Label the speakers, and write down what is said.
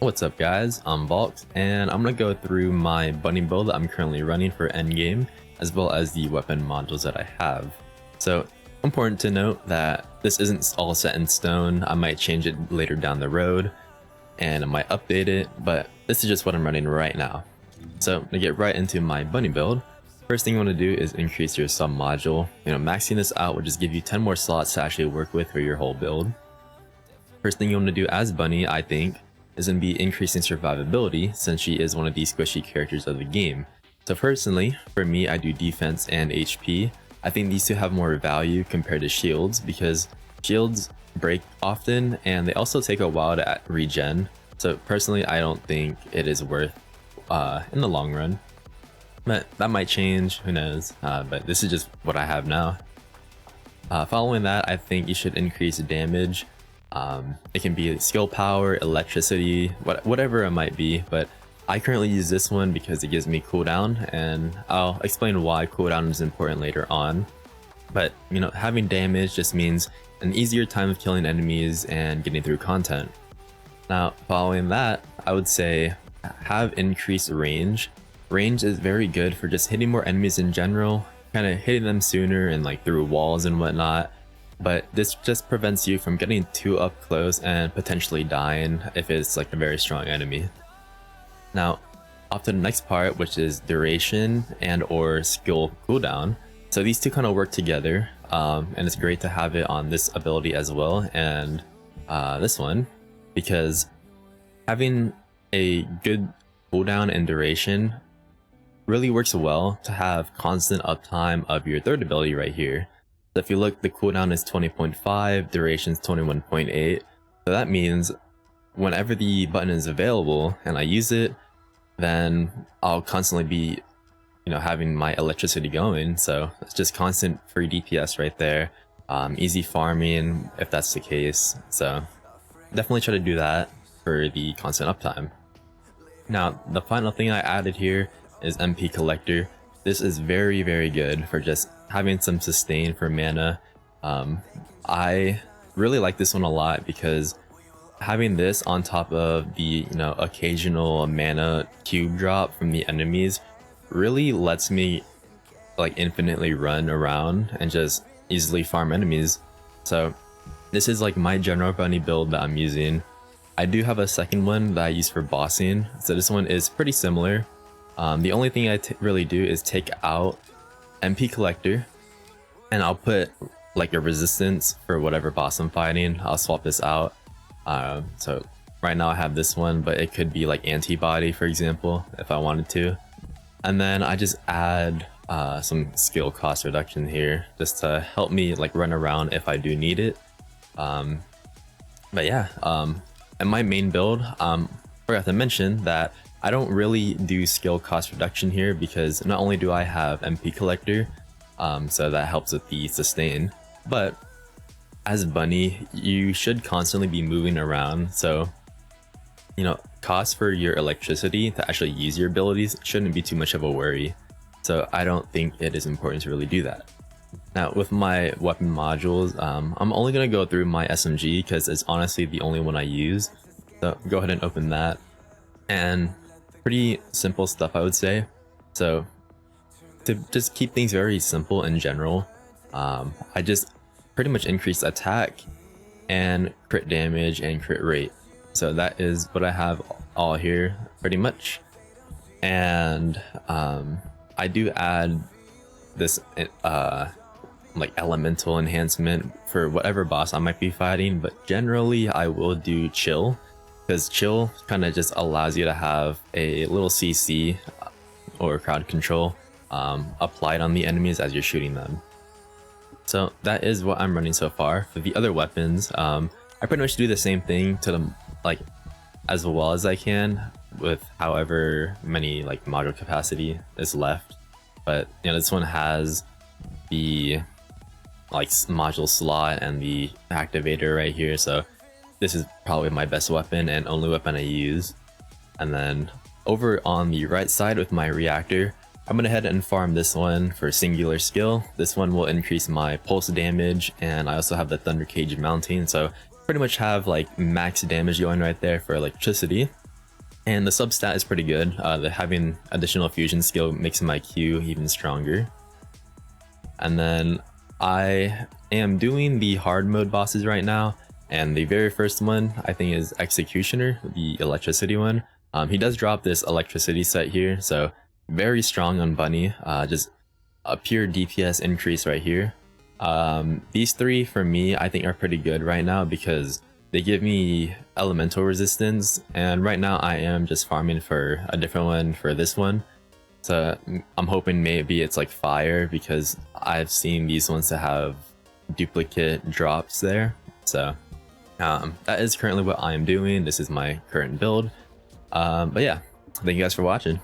Speaker 1: What's up guys, I'm Vahlkx, and I'm going to go through my bunny build that I'm currently running for Endgame, as well as the weapon modules that I have. So, important to note that this isn't all set in stone. I might change it later down the road, and I might update it, but this is just what I'm running right now. So, to get right into my bunny build, first thing you want to do is increase your sub module. Maxing this out will just give you 10 more slots to actually work with for your whole build. First thing you want to do as bunny, I think, is going to be increasing survivability, since she is one of the squishy characters of the game. So personally, for me, I do defense and HP. I think these two have more value compared to shields, because shields break often and they also take a while to regen. So personally, I don't think it is worth in the long run. But that might change, who knows, but this is just what I have now. Following that, I think you should increase damage. It can be skill power, electricity, whatever it might be, but I currently use this one because it gives me cooldown, and I'll explain why cooldown is important later on. But having damage just means an easier time of killing enemies and getting through content. Now, following that, I would say have increased range. Range is very good for just hitting more enemies in general, kind of hitting them sooner and like through walls and whatnot. But this just prevents you from getting too up close and potentially dying if it's like a very strong enemy. Now, off to the next part, which is duration and or skill cooldown. So these two kind of work together, and it's great to have it on this ability as well, and this one, because having a good cooldown and duration really works well to have constant uptime of your third ability right here. So if you look, the cooldown is 20.5, duration is 21.8. So that means whenever the button is available and I use it, then I'll constantly be, having my electricity going. So it's just constant free DPS right there. Easy farming if that's the case. So definitely try to do that for the constant uptime. Now, the final thing I added here is MP Collector. This is very, very good for just having some sustain for mana. I really like this one a lot because having this on top of the occasional mana cube drop from the enemies really lets me like infinitely run around and just easily farm enemies. So this is like my general bunny build that I'm using. I do have a second one that I use for bossing, so this one is pretty similar. The only thing I really do is take out MP Collector, and I'll put like a resistance for whatever boss I'm fighting. I'll swap this out. So right now I have this one, but it could be like antibody, for example, if I wanted to. And then I just add some skill cost reduction here just to help me like run around if I do need it. But yeah, and my main build, forgot to mention that I don't really do skill cost reduction here because not only do I have MP Collector, so that helps with the sustain, but as bunny, you should constantly be moving around. So, cost for your electricity to actually use your abilities shouldn't be too much of a worry. So I don't think it is important to really do that. Now, with my weapon modules, I'm only going to go through my SMG because it's honestly the only one I use. So go ahead and open that. And pretty simple stuff, I would say. So to just keep things very simple in general, I just pretty much increase attack and crit damage and crit rate. So that is what I have all here pretty much. And I do add this like elemental enhancement for whatever boss I might be fighting, but generally I will do chill, because chill kind of just allows you to have a little CC or crowd control applied on the enemies as you're shooting them. So that is what I'm running so far. For the other weapons, I pretty much do the same thing to them, like as well as I can, with however many like module capacity is left. But this one has the like module slot and the activator right here, so this is probably my best weapon and only weapon I use. And then over on the right side with my reactor, I'm gonna head and farm this one for singular skill. This one will increase my pulse damage, and I also have the thunder cage mounting, so pretty much have like max damage going right there for electricity. And the sub stat is pretty good. Having additional fusion skill makes my Q even stronger. And then I am doing the hard mode bosses right now. And the very first one I think is Executioner, the electricity one. He does drop this electricity set here, so very strong on Bunny. Just a pure DPS increase right here. These three for me I think are pretty good right now because they give me elemental resistance, and right now I am just farming for a different one for this one. So I'm hoping maybe it's like fire, because I've seen these ones to have duplicate drops there. So that is currently what I am doing. This is my current build. But yeah, thank you guys for watching.